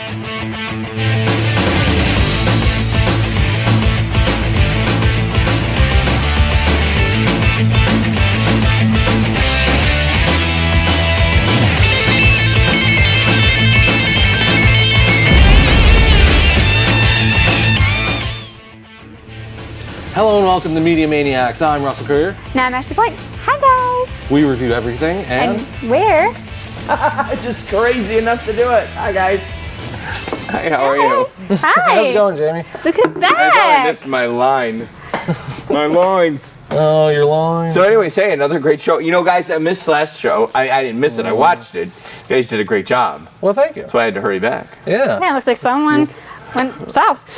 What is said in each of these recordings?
Hello and welcome to Media Maniacs. I'm Russell Courier. Now I'm Ashley Point. Hi guys. We review everything And where? Just crazy enough to do it. Hi guys. Hi, how are you? Hi. How's it going, Jamie? Look who's I thought I back. missed my line. My lines. Oh, your line. So anyway, say another great show. You know, guys, I missed last show. I didn't miss it. I watched it. You guys did a great job. Well, thank you. So I had to hurry back. Yeah. Yeah, looks like someone went south.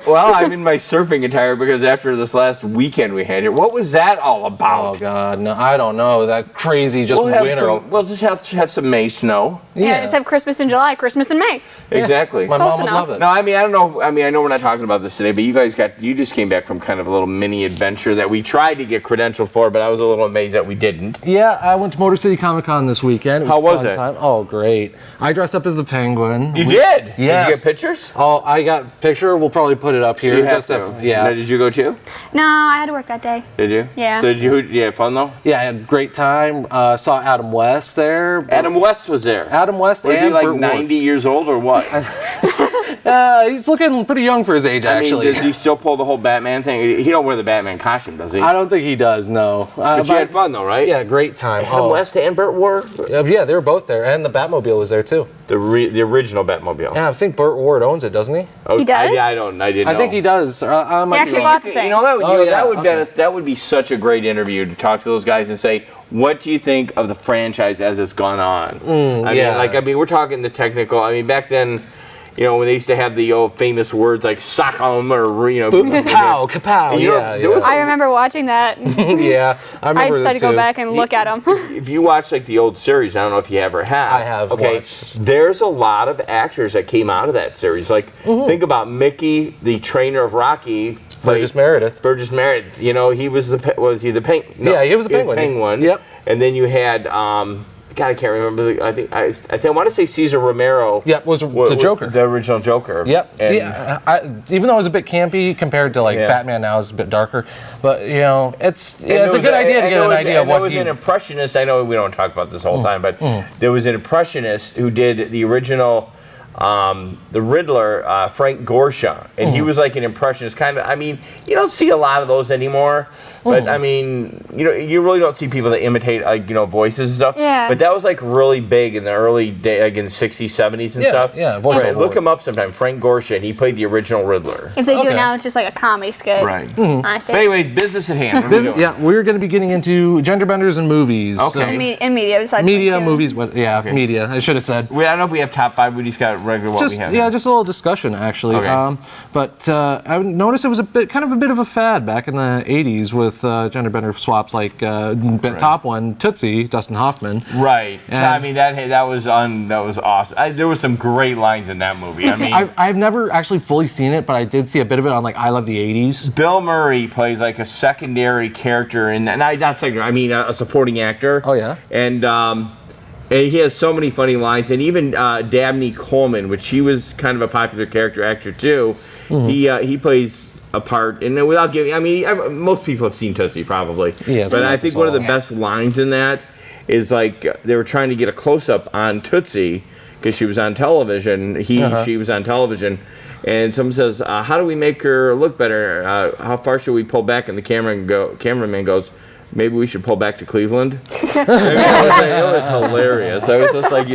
Well, I'm in my surfing attire because after this last weekend we had here, what was that all Oh about? God, no, I don't know. That crazy just winter. We'll just have some May snow. Yeah, just have Christmas in July, Christmas in May. Exactly. My Close mom would enough. love it. No, I mean, I don't know. I mean, I know we're not talking about this today, but you just came back from kind of a little mini adventure that we tried to get credentialed for, but I was a little amazed that we didn't. Yeah, I went to Motor City Comic Con this weekend. How was a fun it? Time. Oh, great. I dressed up as the Penguin. You did? Yes. Did you get pictures? Oh, I got a picture. We'll probably put it up here. You have Just to. yeah. Now, did you go too? No, I had to work that day. Did you? Yeah. So you had fun though? Yeah, I had a great time. Saw Adam West there. Adam West was there. Adam West Was and he like Burt Ward. 90 years old or what? He's looking pretty young for his age, actually. I mean, does he still pull the whole Batman thing? He don't wear the Batman costume, does he? I don't think he does, no. But you had fun though, right? Yeah, great time. Adam West and Burt Ward? Yeah, they were both there, and the Batmobile was there too. The original Batmobile. Yeah, I think Burt Ward owns it, doesn't he? Oh, He does? I didn't know. I think he does. He actually bought the thing. You know, yeah, that would be such a great interview to talk to those guys and say, what do you think of the franchise as it's gone on? I mean, we're talking the technical. I mean, back then, you know, when they used to have the old famous words like "sock 'em" or Kapow, kapow. You know, Yeah, there was I remember watching that. yeah, I I remember decided to go back and look at them. If you watch like the old series, I don't know if you ever have. I have watched. There's a lot of actors that came out of that series. Like, think about Mickey, the trainer of Rocky. Burgess Meredith. Burgess Meredith. You know, he was the penguin? Yeah, he was the penguin. Penguin. Yep. And then you had God, I can't remember. I think I want to say Cesar Romero. Yep, was the Joker. The original Joker. Yep. And Yeah, even though it was a bit campy compared to like Batman now, it's a bit darker. But you know, it's a good idea to get an idea of what there was an impressionist. I know we don't talk about this whole time, but there was an impressionist who did the original. The Riddler, Frank Gorsha, and he was like an impressionist kind of. I mean, you don't see a lot of those anymore, but I mean, you know, you really don't see people that imitate like voices and stuff. Yeah. But that was like really big in the early day, like in the 60s, 70s and stuff. Yeah, Right, look him up sometime. Frank Gorsha, and he played the original Riddler. If they do Okay. it now, it's just like a comedy skit. Right. Honestly. But anyways, business at hand. What are we doing? Yeah, we're going to be getting into gender benders and movies. Okay. In media, besides Media, too. movies, media. I should have said. I don't know if we have top five. We just got regular what we have. Yeah, just a little discussion actually. Okay. But I noticed it was a bit of a fad back in the '80s with gender bender swaps, like top one, Tootsie, Dustin Hoffman. Right. And I mean that was awesome. There were some great lines in that movie. I mean, I've never actually fully seen it, but I did see a bit of it on like I Love the '80s. Bill Murray plays like a secondary character in that. Not secondary. I mean a supporting actor. Oh yeah. And he has so many funny lines, and even Dabney Coleman, which he was kind of a popular actor too. He plays a part, and without giving, I mean, most people have seen Tootsie probably. Yeah, but I think one of the best lines in that is like they were trying to get a close up on Tootsie because she was on television. She was on television. And someone says, "How do we make her look better? How far should we pull back?" And the cameraman goes, "Maybe we should pull back to Cleveland." I mean, it was hilarious. I was just like,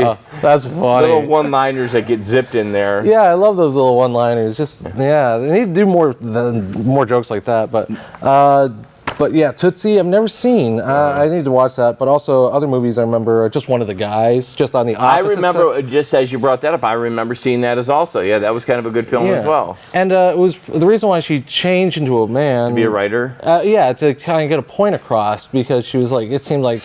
that's funny. Little one-liners that get zipped in there. Yeah, I love those little one-liners. Just they need to do more jokes like that. But yeah, Tootsie, I've never seen. I need to watch that. But also other movies I remember, just One of the Guys, just on the opposite. I remember, just as you brought that up, I remember seeing that as also. Yeah, that was kind of a good film as well. And it was the reason why she changed into a man. To be a writer? Yeah, to kind of get a point across because she was like, it seemed like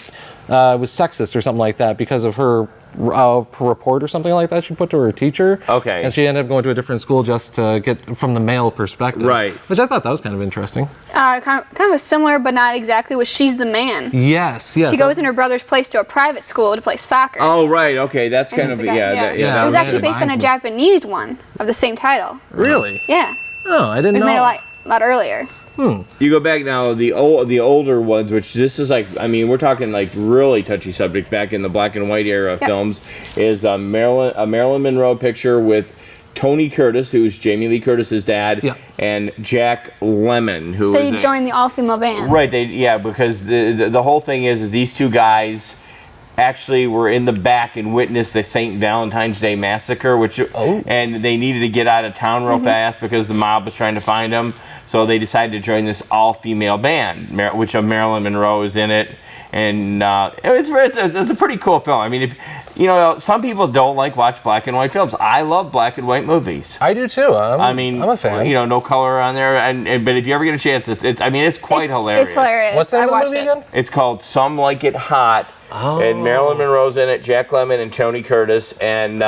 it was sexist or something like that because of her report or something like that she put to her teacher. Okay. And she ended up going to a different school just to get from the male perspective. Right. Which I thought that was kind of interesting. Kind of a similar, but not exactly, was She's the Man. Yes. She goes in her brother's place to a private school to play soccer. Oh, right. Okay, that's kind of It was actually based on a Japanese one of the same title. Really? Yeah. Oh, I didn't It was know. made a lot earlier. You go back now, the older ones, which this is like, I mean, we're talking like really touchy subject back in the black and white era films, is a Marilyn Monroe picture with Tony Curtis, who's Jamie Lee Curtis's dad, and Jack Lemmon, who They joined the all-female band. Right, because the whole thing is these two guys actually were in the back and witnessed the St. Valentine's Day massacre, and they needed to get out of town real fast because the mob was trying to find them. So they decided to join this all-female band, which Marilyn Monroe is in it, and it's a pretty cool film. I mean, some people don't watch black and white films. I love black and white movies. I do too. I'm a fan. No color on there, but if you ever get a chance, it's quite hilarious. It's hilarious. What's the name of the movie again? It's called Some Like It Hot, and Marilyn Monroe's in it, Jack Lemmon and Tony Curtis, and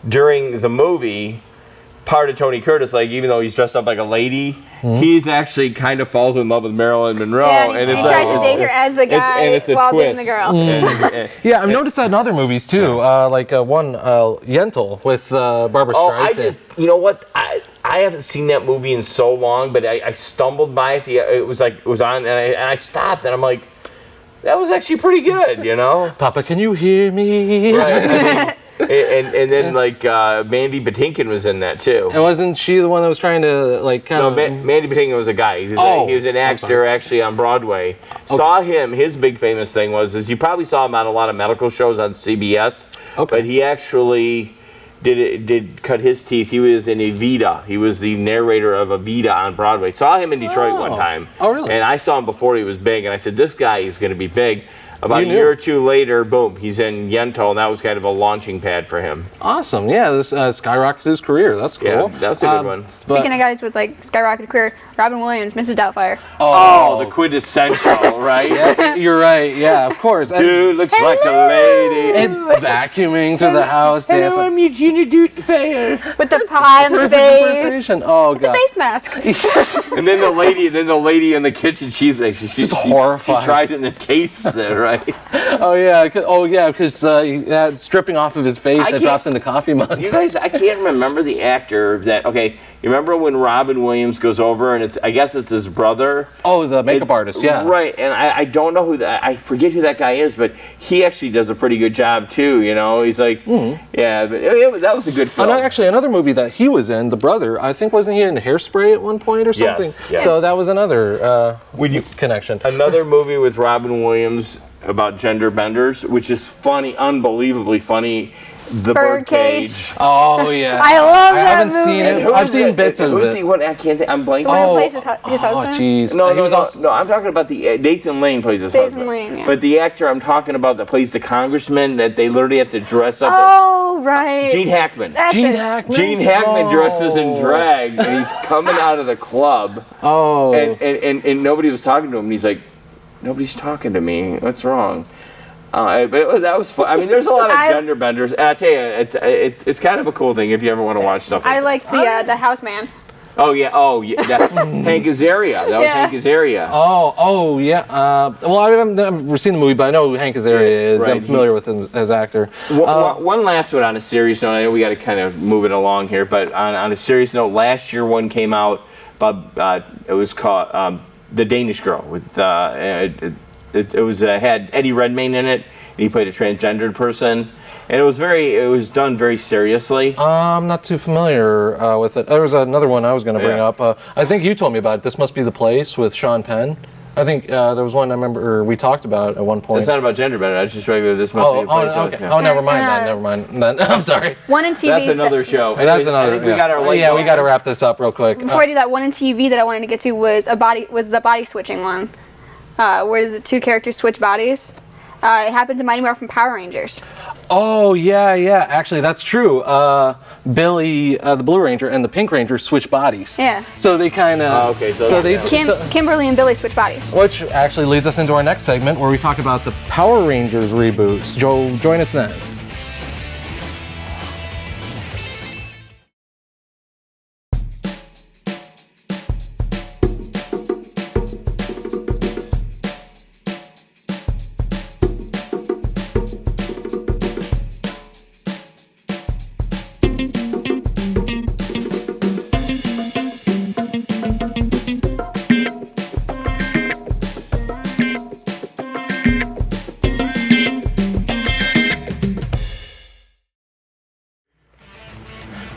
during the movie, part of Tony Curtis, even though he's dressed up like a lady, he's actually kind of falls in love with Marilyn Monroe. Yeah, and he tries to date her as the guy while being the girl. Yeah, I've noticed that in other movies too, like one Yentl with Barbara Streisand. You know what? I haven't seen that movie in so long, but I stumbled by it. It was on, and I stopped, and I'm like, that was actually pretty good, Papa, can you hear me? Right. And then Mandy Patinkin was in that too. And wasn't she the one that was trying to Mandy Patinkin was a guy. He was an actor actually on Broadway. Okay. Saw him. His big famous thing was you probably saw him on a lot of medical shows on CBS. Okay. But he actually did cut his teeth. He was in Evita. He was the narrator of Evita on Broadway. Saw him in Detroit one time. Oh, really? And I saw him before he was big, and I said, this guy is going to be big. About a year or two later, boom, he's in Yentl, and that was kind of a launching pad for him. Awesome. Yeah, this skyrocketed his career. That's cool. Yeah, that's a good one. Speaking of guys with skyrocketed career, Robin Williams, Mrs. Doubtfire. Oh, the quintessential, right? Yeah, you're right. Yeah, of course. Dude looks like a lady. And vacuuming through the house. Hello, I'm Eugenia Doubtfire. With the pie on the face. Oh, God. It's a face mask. And then the lady in the kitchen, she's horrified. She tries it and it tastes it, right? Oh yeah, because stripping off of his face, it drops in the coffee mug. You guys, I can't remember the actor that. Okay, you remember when Robin Williams goes over and I guess it's his brother. Oh, the makeup artist, yeah. Right, and I don't know I forget who that guy is, but he actually does a pretty good job too. He's like, yeah, but that was a good film. Actually, another movie that he was in, the brother, I think wasn't he in Hairspray at one point or something? Yes. So that was another connection. Another movie with Robin Williams about gender benders, which is funny, unbelievably funny. The Birdcage. Oh yeah. I love that I haven't movie. seen it. I've seen bits of it. I can't think. I'm blanking. Oh, plays his husband? Jeez. No. I'm talking about the Nathan Lane plays his husband. Nathan Lane, yeah. But the actor I'm talking about that plays the congressman that they literally have to dress up. Oh, right. Gene Hackman. Gene Hackman. Gene Hackman dresses in drag, and he's coming out of the club. Oh. And nobody was talking to him. And he's like, nobody's talking to me. What's wrong? But that was fun. I mean, there's a lot of gender benders. And I tell you, it's kind of a cool thing if you ever want to watch stuff. I like the Houseman. Oh yeah. Hank Azaria. That was Hank Azaria. Oh yeah. Well, I haven't never seen the movie, but I know who Hank Azaria is. Right. I'm familiar with him as actor. One last one on a serious note. I know we got to kind of move it along here, but on a serious note, last year one came out. It was called The Danish Girl with. It had Eddie Redmayne in it, and he played a transgendered person, and it was done very seriously. I'm not too familiar with it. There was another one I was going to bring up. I think you told me about it. This Must Be the Place with Sean Penn. I think there was one I remember we talked about at one point. It's not about gender bender. I just regular This Must Be the Place. Okay. Oh, never mind then. I'm sorry. One in TV. That's another show. That's another. We got to wrap this up real quick. Before I do that, one in TV that I wanted to get to was the body switching one. Where the two characters switch bodies. It happened to Mighty Morphin Power Rangers. Oh, yeah. Actually, that's true. Billy, the Blue Ranger, and the Pink Ranger switch bodies. Yeah. So they kind of... Kimberly and Billy switch bodies. Which actually leads us into our next segment where we talk about the Power Rangers reboots. Joe, join us then.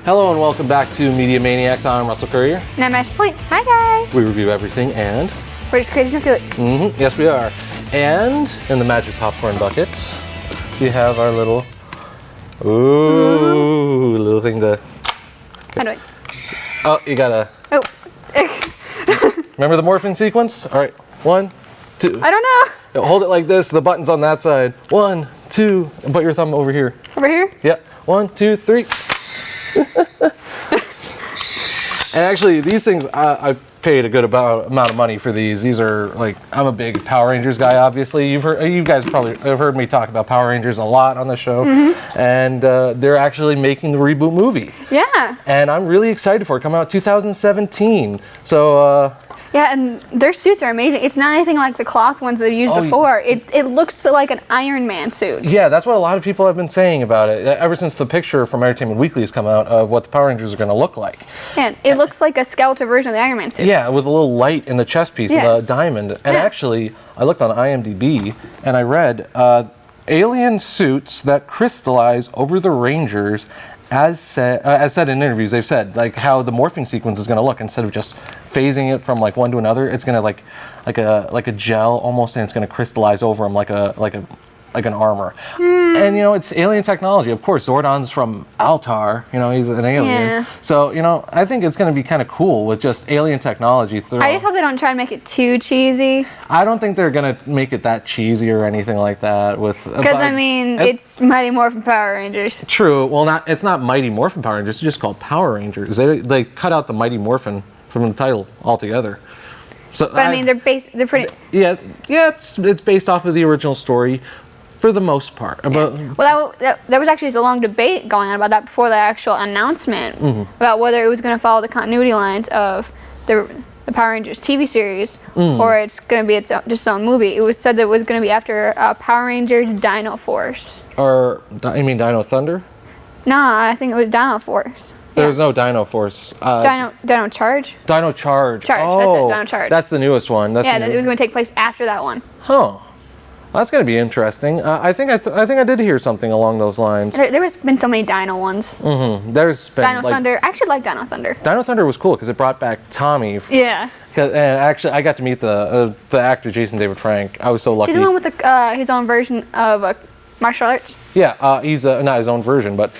Hello and welcome back to Media Maniacs. I'm Russell Courier. And I'm Ash Point. Hi, guys. We review everything and... We're just crazy enough to do it. Yes, we are. And in the magic popcorn bucket, we have our little... little thing to... How do I... Oh, you gotta... Oh. Remember the morphing sequence? All right, 1, 2. I don't know. Hold it like this. The button's on that side. 1, 2, and put your thumb over here. Over here? Yep. 1, 2, 3. And actually, these things, I paid a good amount of money for these. These are like, I'm a big Power Rangers guy, obviously. You guys probably have heard me talk about Power Rangers a lot on the show. And they're actually making the reboot movie. Yeah. And I'm really excited for it. Coming out 2017. So, yeah, and their suits are amazing. It's not anything like the cloth ones they've used before. It looks like an Iron Man suit. yeah, that's what a lot of people have been saying about it. Ever since the picture from Entertainment Weekly has come out of what the Power Rangers are going to look like. And it looks like a skeletal version of the Iron Man suit. Yeah, with a little light in the chest piece, Yeah. the diamond. And actually, I looked on IMDb and I read alien suits that crystallize over the Rangers, as said in interviews. They've said like how the morphing sequence is going to look instead of just phasing it from like one to another. It's going to like a gel almost, and it's going to crystallize over them like an armor. And you know, it's alien technology. Of course, Zordon's from Altar. You know, he's an alien. Yeah. So you know, I think it's going to be kind of cool with just alien technology. I just hope they don't try to make it too cheesy. I don't think they're going to make it that cheesy or anything like that. Because I mean, it's Mighty Morphin Power Rangers. True. Well, it's not Mighty Morphin Power Rangers. It's just called Power Rangers. They cut out the Mighty Morphin from the title altogether. So But I mean, they're pretty. Yeah. It's based off of the original story. For the most part. Well, there was actually a long debate going on about that before the actual announcement about whether it was going to follow the continuity lines of the Power Rangers TV series or it's going to be just its own movie. It was said that it was going to be after Power Rangers Dino Force. Or, you mean Dino Thunder? Nah, I think it was Dino Force. There's no Dino Force. Dino Charge? Dino Charge. Charge, that's it, Dino Charge. That's the newest one. It was going to take place after that one. Huh. That's going to be interesting. I think I did hear something along those lines. There's been so many Dino ones. There's been Dino Thunder. I actually like Dino Thunder. Dino Thunder was cool because it brought back Tommy. Yeah. And actually, I got to meet the actor Jason David Frank. I was so lucky. He's the one with his own version of martial arts. Yeah, he's not his own version, but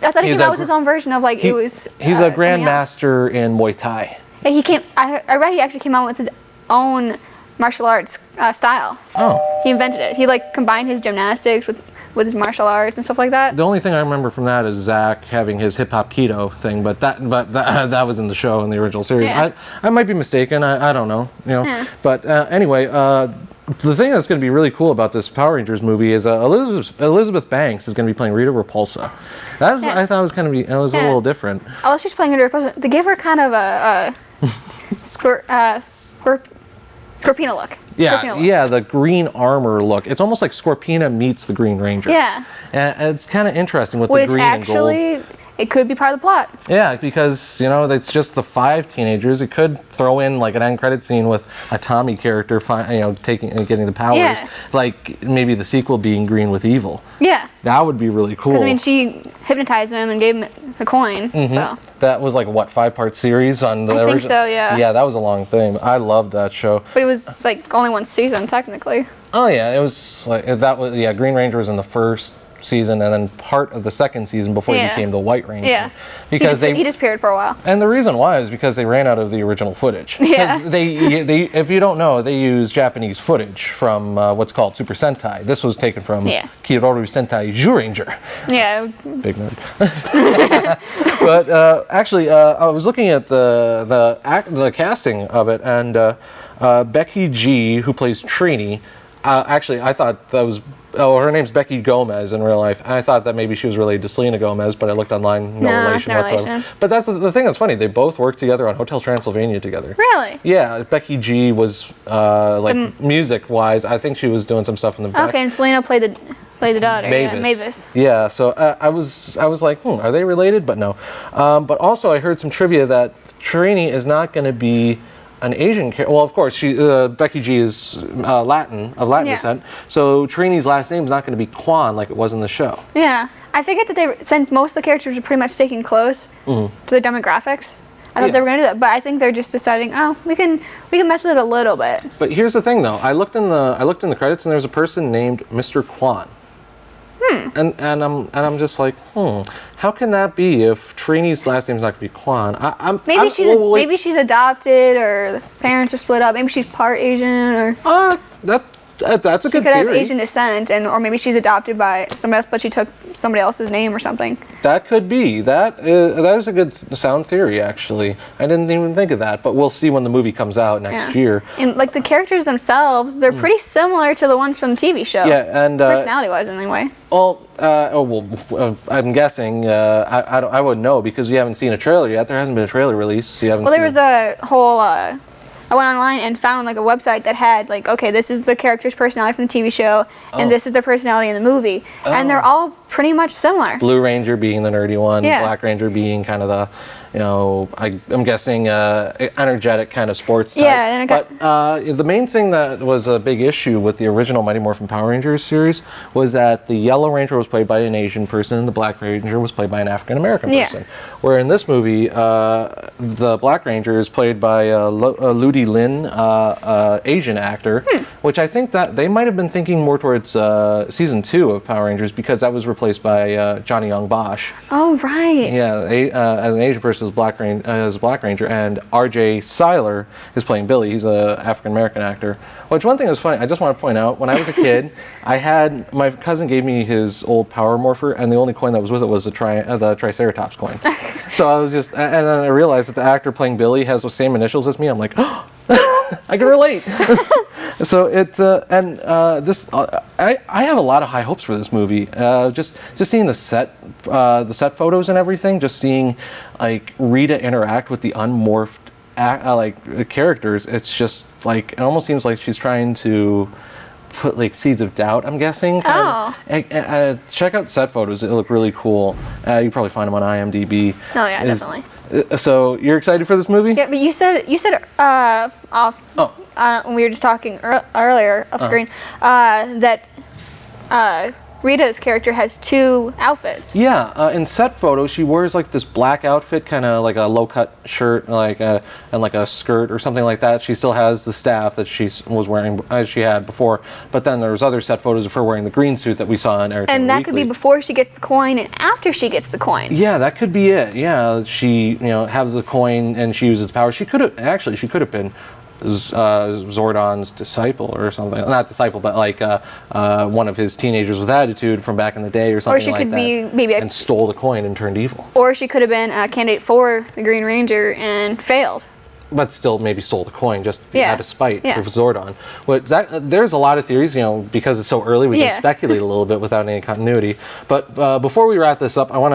I thought he came out with his own version of like it was. He's a grandmaster in Muay Thai. Yeah, he came. I read he actually came out with his own martial arts style. Oh. He invented it. He like combined his gymnastics with his martial arts and stuff like that. The only thing I remember from that is Zach having his hip hop keto thing, but that was in the show in the original series. Yeah. I might be mistaken. I don't know. You know. Yeah. But anyway, the thing that's going to be really cool about this Power Rangers movie is Elizabeth Banks is going to be playing Rita Repulsa. I thought it was going to be a little different. Oh, she's playing Rita Repulsa. They gave her kind of a Scorpina look. Yeah, the green armor look. It's almost like Scorpina meets the Green Ranger. Yeah. And it's kind of interesting with Which the green actually, and gold. it could be part of the plot. Yeah, because, you know, it's just the 5 teenagers. It could throw in, like, an end credit scene with a Tommy character, taking and getting the powers. Yeah. Like, maybe the sequel being Green with Evil. Yeah. That would be really cool. Because, I mean, she hypnotized him and gave him the coin, so. That was, like, what, 5-part series on the I think so, yeah. Yeah, that was a long thing. I loved that show. But it was, like, only one season, technically. Oh, yeah, it was, like, Green Ranger was in the first season and then part of the second season before he became the White Ranger. Yeah. Because he disappeared for a while. And the reason why is because they ran out of the original footage. Yeah. They if you don't know, they use Japanese footage from what's called Super Sentai. This was taken from Kiroru Sentai Zyuranger. Yeah. Big nerd. But actually, I was looking at the casting of it, and Becky G, who plays Trini, actually, I thought that was... Oh, her name's Becky Gomez in real life. I thought that maybe she was related to Selena Gomez, but I looked online, no relation whatsoever. But that's the thing that's funny. They both worked together on Hotel Transylvania together. Really? Yeah, Becky G was music-wise. I think she was doing some stuff in the back. Okay, and Selena played the daughter. Mavis. Yeah, so I was like, are they related? But no. But also, I heard some trivia that Trini is not going to be an Asian character. Well, of course, Becky G is Latin descent, so Trini's last name is not going to be Kwan like it was in the show. Yeah, I figured that since most of the characters are pretty much sticking close to the demographics, I thought they were gonna do that. But I think they're just deciding, we can mess with it a little bit. But here's the thing, though. I looked in the credits, and there's a person named Mr. Kwan. And I'm just like, how can that be if Trini's last name's not gonna be Kwan? Maybe she's adopted, or the parents are split up. Maybe she's part Asian, or that's a good she could have theory. Asian descent, or maybe she's adopted by somebody else, but she took somebody else's name or something. That could be. That is a good sound theory, actually. I didn't even think of that, but we'll see when the movie comes out next year. And like the characters themselves, they're pretty similar to the ones from the TV show. Yeah, and personality-wise, anyway. Well, I'm guessing. I wouldn't know because we haven't seen a trailer yet. There hasn't been a trailer release. So you haven't. Well, there was a whole. I went online and found like a website that had like, okay, this is the character's personality from the TV show, and this is their personality in the movie, and they're all pretty much similar. Blue Ranger being the nerdy one, Yeah. Black Ranger being kind of the, I'm guessing energetic kind of sports type. Yeah, but the main thing that was a big issue with the original Mighty Morphin Power Rangers series was that the Yellow Ranger was played by an Asian person and the Black Ranger was played by an African American person. Where in this movie, the Black Ranger is played by Ludi Lin, Asian actor, which I think that they might have been thinking more towards season 2 of Power Rangers because that was replaced by Johnny Young Bosch. Oh right. Yeah, as an Asian person as Black Ranger, and R.J. Seiler is playing Billy. He's an African American actor. Which one thing was funny, I just want to point out, when I was a kid, my cousin gave me his old Power Morpher, and the only coin that was with it was the Triceratops coin. So I was just, and then I realized that the actor playing Billy has the same initials as me. I'm like, oh, I can relate. So I have a lot of high hopes for this movie. Just seeing the set photos and everything, just seeing like Rita interact with the unmorphed characters. It's just like it almost seems like she's trying to put like seeds of doubt, I'm guessing. Check out set photos. They look really cool. You probably find them on IMDb. Oh yeah, definitely. So you're excited for this movie? Yeah, but you said when we were just talking earlier off screen that Rita's character has 2 outfits. Yeah, in set photos, she wears like this black outfit, kind of like a low-cut shirt, and like a skirt or something like that. She still has the staff that she was wearing as she had before, but then there was other set photos of her wearing the green suit that we saw in Entertainment And that Weekly. could be before she gets the coin and after she gets the coin. Yeah, that could be it. Yeah, she has the coin and she uses the power. She could have been Zordon's disciple or something. Not disciple, but like one of his teenagers with attitude from back in the day or something like that. Or she could be maybe and stole the coin and turned evil. Or she could have been a candidate for the Green Ranger and failed. But still maybe stole the coin just out of spite for Zordon. But there's a lot of theories, because it's so early, we can speculate a little bit without any continuity. But before we wrap this up, I want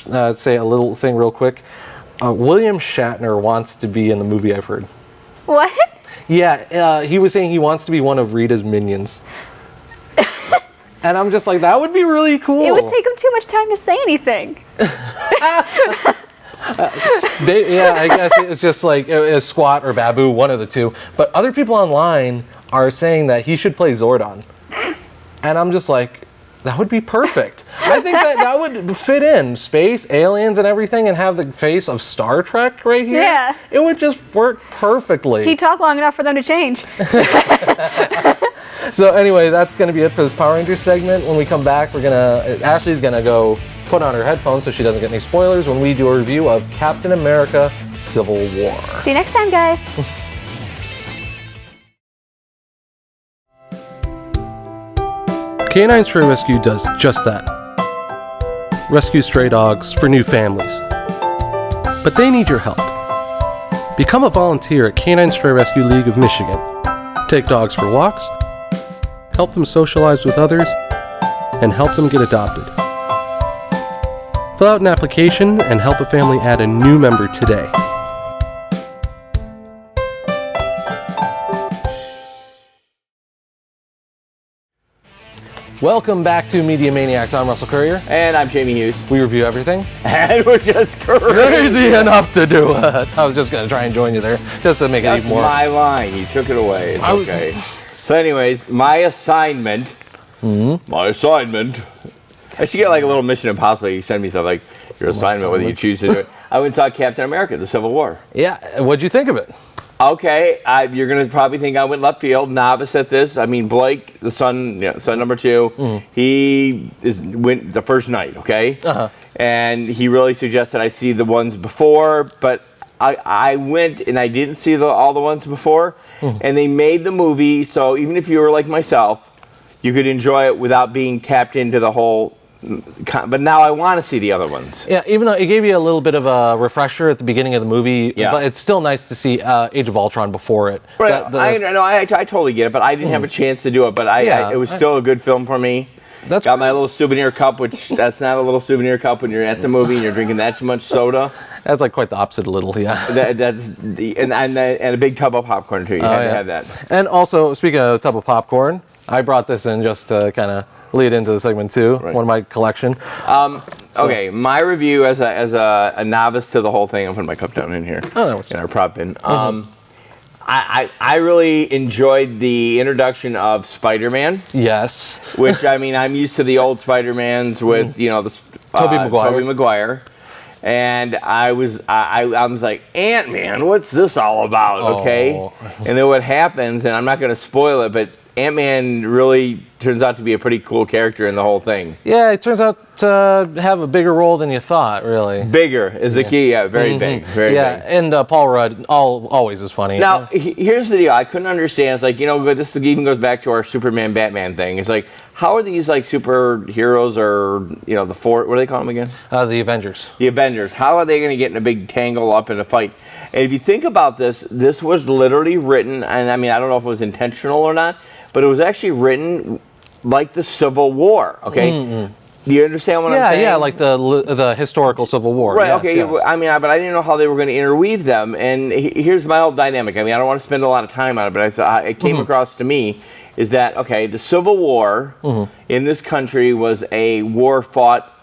to say a little thing real quick. William Shatner wants to be in the movie, I've heard. What? Yeah, he was saying he wants to be one of Rita's minions. And I'm just like, that would be really cool. It would take him too much time to say anything. I guess it's just like a Squat or Babu, one of the two. But other people online are saying that he should play Zordon. And I'm just like, that would be perfect. I think that would fit in. Space, aliens, and everything, and have the face of Star Trek right here. Yeah. It would just work perfectly. He talked long enough for them to change. So anyway, that's going to be it for this Power Rangers segment. When we come back, Ashley's going to go put on her headphones so she doesn't get any spoilers when we do a review of Captain America Civil War. See you next time, guys. Canine Stray Rescue does just that. Rescue stray dogs for new families. But they need your help. Become a volunteer at Canine Stray Rescue League of Michigan. Take dogs for walks, help them socialize with others, and help them get adopted. Fill out an application and help a family add a new member today. Welcome back to Media Maniacs. I'm Russell Courier. And I'm Jamie Hughes. We review everything. And we're just Crazy enough to do it. I was just going to try and join you there, just to make it That's even more. my line. You took it away. It's okay. So anyways, my assignment, I should get like a little Mission Impossible. You send me stuff like your assignment, whether you choose to do it. I went and saw Captain America: The Civil War. Yeah. What'd you think of it? Okay, you're gonna probably think I went left field, novice at this. I mean, Blake, the son number 2, he went the first night, okay, and he really suggested I see the ones before, but I went and I didn't see all the ones before, and they made the movie so even if you were like myself, you could enjoy it without being tapped into the whole. But now I want to see the other ones. Yeah, even though it gave you a little bit of a refresher at the beginning of the movie, but it's still nice to see Age of Ultron before it. Right, I totally get it, but I didn't have a chance to do it. But it was still a good film for me. Got my little souvenir cup, which that's not a little souvenir cup when you're at the movie and you're drinking that much soda. That's like quite the opposite a little, yeah. And a big tub of popcorn too. You had to have that. And also, speaking of tub of popcorn, I brought this in just to kind of lead into the segment too. One of my collection. Okay, my review as a novice to the whole thing. I'm putting my cup down in here in our prop bin. I really enjoyed the introduction of Spider-Man. Yes. Which I mean, I'm used to the old Spider-Mans with the Tobey Maguire. And I was like, Ant-Man, what's this all about? Okay. And then what happens, and I'm not going to spoil it, but Ant-Man really turns out to be a pretty cool character in the whole thing. Yeah, it turns out to have a bigger role than you thought, really. Bigger is the key, very big, very big. Yeah, and Paul Rudd always is funny. Now, here's the deal. I couldn't understand. It's like, this even goes back to our Superman, Batman thing. It's like, how are these like superheroes or, the four, what do they call them again? The Avengers. The Avengers. How are they going to get in a big tangle up in a fight? And if you think about this was literally written, and I mean, I don't know if it was intentional or not, but it was actually written like the Civil War, okay? Do you understand what I'm saying? Yeah, like the historical Civil War. Right, yes, okay. Yes. I mean, but I didn't know how they were going to interweave them. And here's my whole dynamic. I mean, I don't want to spend a lot of time on it, but it came across to me is that, okay, the Civil War in this country was a war fought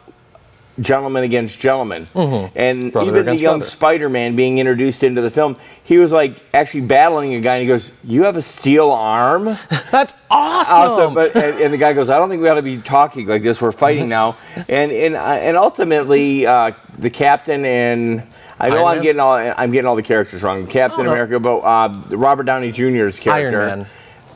gentleman against gentleman. And even the young Spider-Man being introduced into the film, he was like actually battling a guy and he goes, "You have a steel arm?" That's awesome. And the guy goes, "I don't think we ought to be talking like this. We're fighting now." And ultimately the captain and I know I'm getting all the characters wrong. Captain America, but Robert Downey Jr.'s character. Iron Man.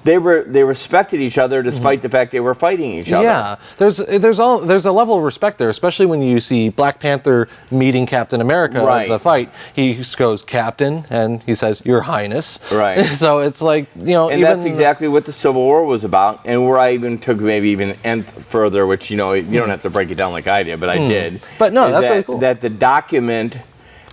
They respected each other despite the fact they were fighting each other. Yeah, there's a level of respect there, especially when you see Black Panther meeting Captain America at the fight. He just goes, "Captain," and he says, "Your Highness." Right. So it's like, and that's exactly what the Civil War was about, and where I even took maybe even nth further, which you don't have to break it down like I did, but I did. But no, that's really cool. That the document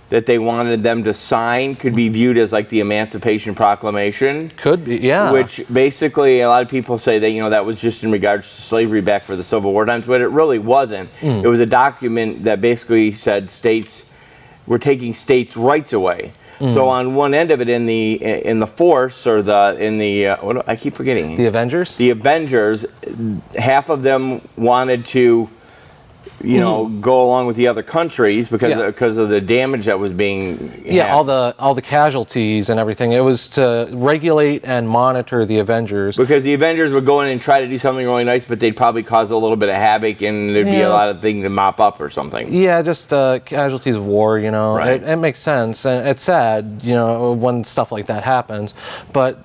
that they wanted them to sign could be viewed as like the Emancipation Proclamation. Could be, yeah. Which basically a lot of people say that, that was just in regards to slavery back for the Civil War times, but it really wasn't. It was a document that basically said we're taking states' rights away. So on one end of it, in the force or I keep forgetting. The Avengers? The Avengers, half of them wanted to go along with the other countries because of the damage that was being all the casualties and everything. It was to regulate and monitor the Avengers, because the Avengers would go in and try to do something really nice, but they'd probably cause a little bit of havoc and there'd be a lot of things to mop up or something. Yeah, just casualties of war. Right. It makes sense, and it's sad when stuff like that happens, but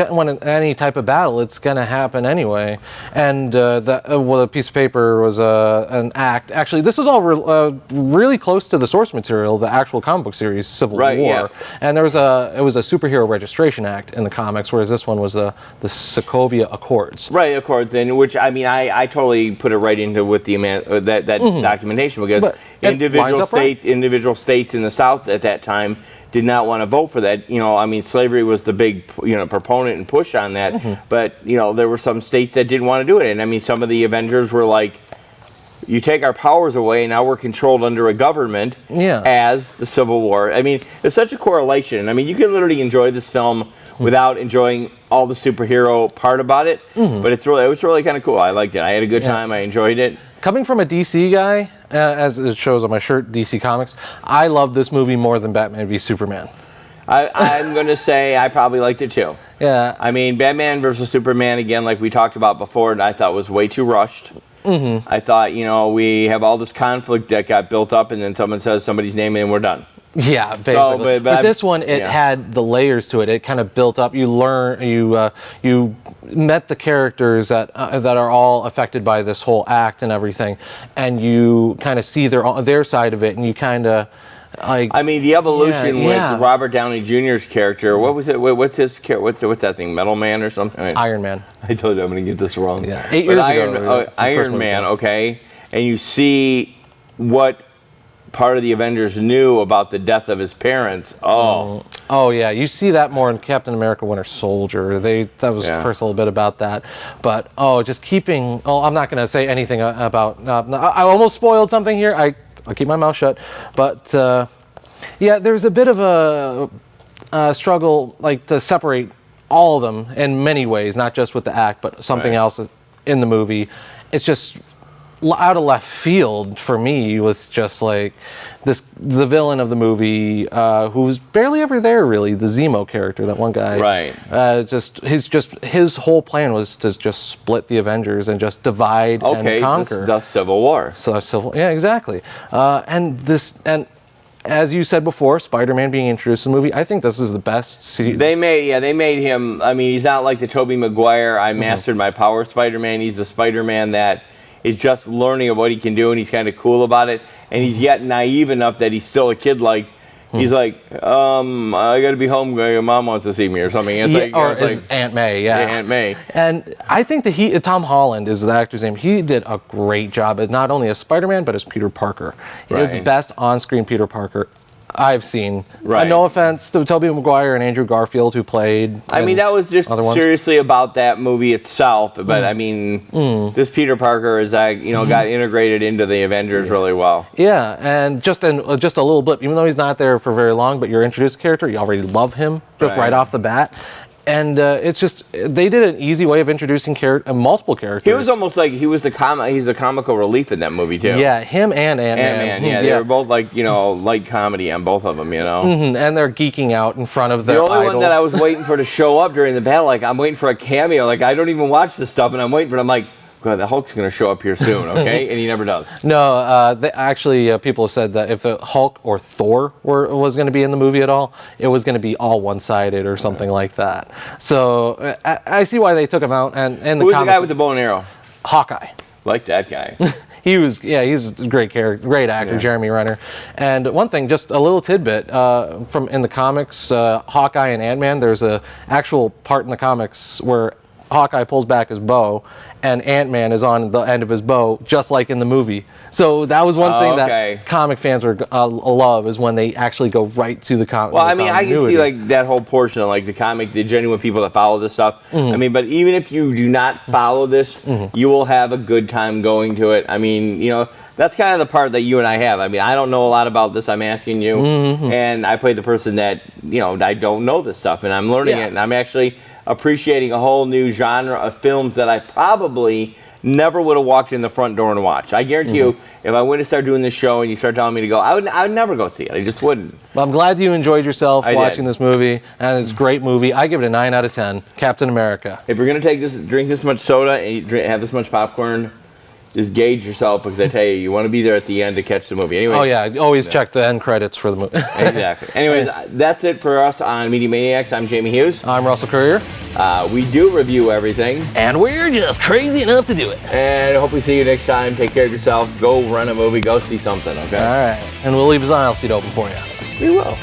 when any type of battle, it's gonna happen anyway. And the piece of paper was an act. Actually, this is all really close to the source material, the actual comic book series Civil War. Yeah. And it was a superhero registration act in the comics, whereas this one was the Sokovia Accords. Right, Accords, and which I mean, I totally put it right into with that documentation, because individual states in the South at that time did not want to vote for that. I mean, slavery was the big proponent and push on that, but there were some states that didn't want to do it, and I mean, some of the Avengers were like, you take our powers away, now we're controlled under a government as the Civil War. I mean, there's such a correlation. I mean, you can literally enjoy this film without enjoying all the superhero part about it, but it was really kind of cool. I liked it. I had a good time. I enjoyed it. Coming from a DC guy, as it shows on my shirt, DC Comics, I love this movie more than Batman v Superman. I'm going to say I probably liked it too. Yeah. I mean, Batman versus Superman, again, like we talked about before, I thought was way too rushed. I thought, we have all this conflict that got built up, and then someone says somebody's name, and we're done. Yeah, basically. but With this one, it had the layers to it. It kind of built up. You met the characters that are all affected by this whole act and everything, and you kind of see their side of it, and you kind of the evolution with Robert Downey Jr.'s character. What was it? What's his character? What's that thing? Metal Man or something? Iron Man. I told you I'm going to get this wrong. Yeah, 8 years ago. Iron Man. Okay, and you see what part of the Avengers knew about the death of his parents. Oh yeah, you see that more in Captain America: Winter Soldier. That was the first little bit about that, but just keeping. Oh, I'm not going to say anything about. I almost spoiled something here. I'll keep my mouth shut, but there's a bit of a struggle, to separate all of them in many ways, not just with the act, but something else in the movie. It's just out of left field for me. Was just the villain of the movie, who was barely ever there, really, the Zemo character, that one guy. Right. His whole plan was to just split the Avengers and just divide and conquer. The Civil War. Yeah, exactly. And as you said before, Spider-Man being introduced in the movie, I think this is the best. They made him. He's not like the Tobey Maguire, I mastered my power Spider-Man. He's the Spider-Man that is just learning of what he can do, and he's kind of cool about it, and he's yet naive enough that he's still a kid. He's I got to be home. Mom wants to see me or something. It's Aunt May. Yeah, Aunt May. And I think that Tom Holland is the actor's name. He did a great job as not only as Spider-Man but as Peter Parker. He was the best on-screen Peter Parker I've seen. Right. No offense to Tobey Maguire and Andrew Garfield, who played. That was just seriously about that movie itself. But this Peter Parker is got integrated into the Avengers really well. Yeah, and just a little blip. Even though he's not there for very long, but you're introduced to the character, you already love him right off the bat. And it's just, they did an easy way of introducing multiple characters. He was almost like he's the comical relief in that movie too. Yeah, him and Ant-Man. They were both light comedy on both of them, And they're geeking out in front of their idol. The only one that I was waiting for to show up during the battle, I'm waiting for a cameo. I don't even watch this stuff, and I'm waiting for it. I'm like, God, the Hulk's going to show up here soon, okay? And he never does. No, people said that if the Hulk or Thor was going to be in the movie at all, it was going to be all one-sided or something like that. So I see why they took him out. And Who was the guy with the bow and arrow? Hawkeye. Like that guy. He's a great character, great actor, Jeremy Renner. And one thing, just a little tidbit from in the comics, Hawkeye and Ant-Man. There's a actual part in the comics where Hawkeye pulls back his bow, and Ant-Man is on the end of his bow, just like in the movie. So that was one thing that comic fans love, is when they actually go right to the comic. Well, I can see that whole portion of the genuine people that follow this stuff. But even if you do not follow this, you will have a good time going to it. That's kind of the part that you and I have. I don't know a lot about this. I'm asking you, and I play the person that I don't know this stuff, and I'm learning it, and I'm actually appreciating a whole new genre of films that I probably never would have walked in the front door and watched. I guarantee you, if I went to start doing this show and you start telling me to go, I would never go see it. I just wouldn't. Well, I'm glad you enjoyed yourself watching this movie, and it's a great movie. I give it a 9 out of 10. Captain America. If you're gonna drink this much soda and have this much popcorn, just gauge yourself, because I tell you, you want to be there at the end to catch the movie. Anyways, oh yeah, always check the end credits for the movie. Exactly. Anyways, that's it for us on Media Maniacs. I'm Jamie Hughes. I'm Russell Courier. We do review everything, and we're just crazy enough to do it. And hope we see you next time. Take care of yourself. Go run a movie. Go see something. Okay. All right, and we'll leave his aisle seat open for you. We will.